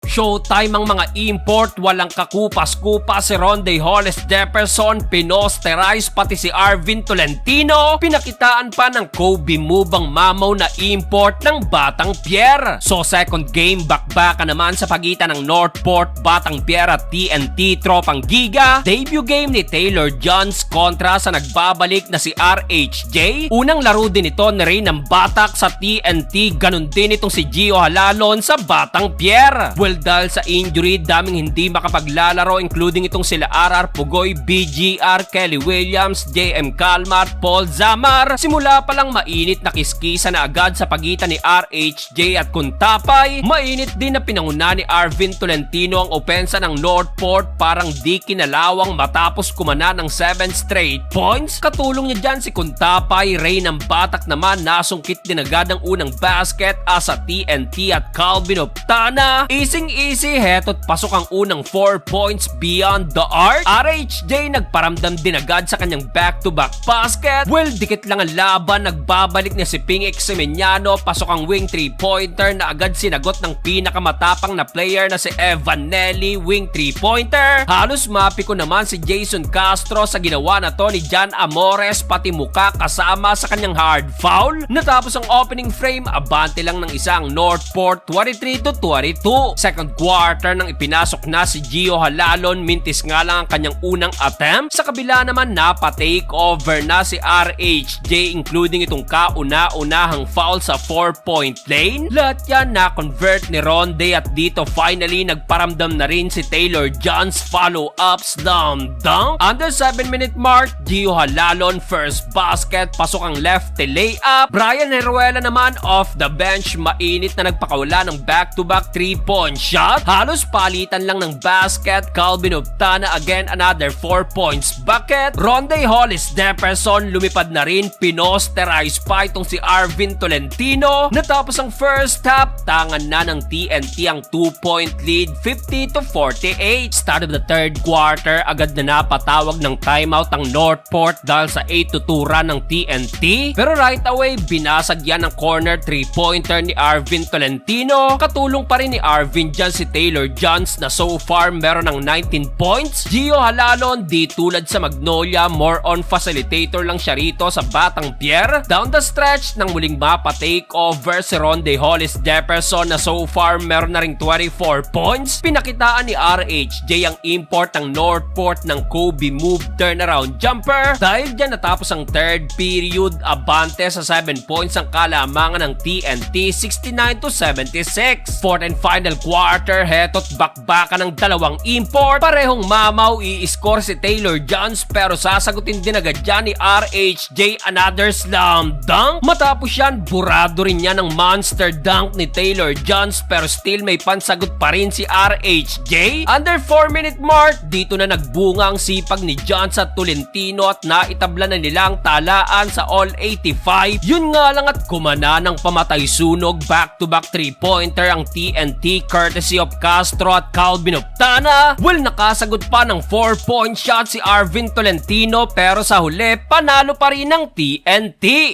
Showtime ang mga import, walang kakupas-kupas si Ronde Hollis Jefferson, pinosterize pati si Arvin Tolentino, pinakitaan pa ng Kobe move ang mamaw na import ng Batang Pierre. So second game, bakbaka naman sa pagitan ng Northport, Batang Pierre at TNT Tropang Giga. Debut game ni Taylor Johns kontra sa nagbabalik na si RHJ. Unang laro din ito ni Ray ng Batak sa TNT, ganun din itong si Gio Halalon sa Batang Pierre. Well, dahil sa injury, daming hindi makapaglalaro including itong sila RR Pugoy, BGR, Kelly Williams, JM Calmar, Paul Zamar. Simula pa lang mainit na kiskisa na agad sa pagitan ni RHJ at Kuntapay. Mainit din na pinanguna ni Arvin Tolentino ang opensa ng Northport, parang di kinalawang matapos kumana ng 7 straight points. Katulong niya dyan si Kuntapay. Ray ng Batak naman nasungkit din agad ang unang basket sa TNT at Calvin Optana. Easy, heto't pasok ang unang 4 points beyond the arc. RHJ nagparamdam din agad sa kanyang back-to-back basket. Well, dikit lang ang laban, nagbabalik na si Ping Eximeniano, pasok ang wing 3-pointer na agad sinagot ng pinakamatapang na player na si Evan Nelly, wing 3-pointer. Halos mapiko naman si Jason Castro sa ginawa na to ni John Amores, pati muka kasama sa kanyang hard foul. Natapos ang opening frame, abante lang ng isang Northport 23-22. Second quarter nang ipinasok na si Gio Halalon, mintis nga lang ang kanyang unang attempt. Sa kabila naman napa-take over na si RHJ including itong kauna-unahang foul sa 4-point lane. Lahat yan na-convert ni Ronde at dito finally nagparamdam na rin si Taylor Johns follow-up slam dunk. Under 7-minute mark, Gio Halalon first basket, pasok ang lefty layup. Brian Heruela naman off the bench, mainit na nagpakawala ng back-to-back 3-point shot. Halos palitan lang ng basket. Calvin Optana again another 4 points bucket. Ronde Hollis Jefferson lumipad na rin, pinosterize pa itong si Arvin Tolentino. Natapos ang first half, tangan na ng TNT ang 2-point lead, 50-48. Start of the third quarter, agad na napatawag ng timeout ang Northport dahil sa 8-2 run ng TNT. Pero right away, binasag yan ng corner 3-pointer ni Arvin Tolentino. Katulong pa rin ni Arvin dyan si Taylor Johns na so far meron ng 19 points. Gio Halalon, di tulad sa Magnolia, more on facilitator lang siya rito sa Batang Pierre. Down the stretch, nang muling mapa-take over si Ronde Hollis Jefferson na so far meron na ring 24 points. Pinakitaan ni RHJ ang import ng Northport ng Kobe move turnaround jumper. Dahil dyan natapos ang third period, abante sa 7 points ang kalamangan ng TNT, 69-76. Fourth and final quarter, heto't bakbaka ng dalawang import. Parehong mamaw, i-score si Taylor Johns pero sasagutin din agad dyan ni RHJ another slam dunk. Matapos yan, burado rin yan ng monster dunk ni Taylor Johns pero still may pansagot pa rin si RHJ. Under 4-minute mark, dito na nagbunga ang sipag ni Johns at Tolentino at naitabla na nila ang talaan sa All-85. Yun nga lang at kumana ng pamatay sunog, back-to-back 3-pointer ang TNT courtesy of Castro at Calvin Optana. Well, nakasagot pa ng 4-point shot si Arvin Tolentino pero sa huli, panalo pa rin ng TNT.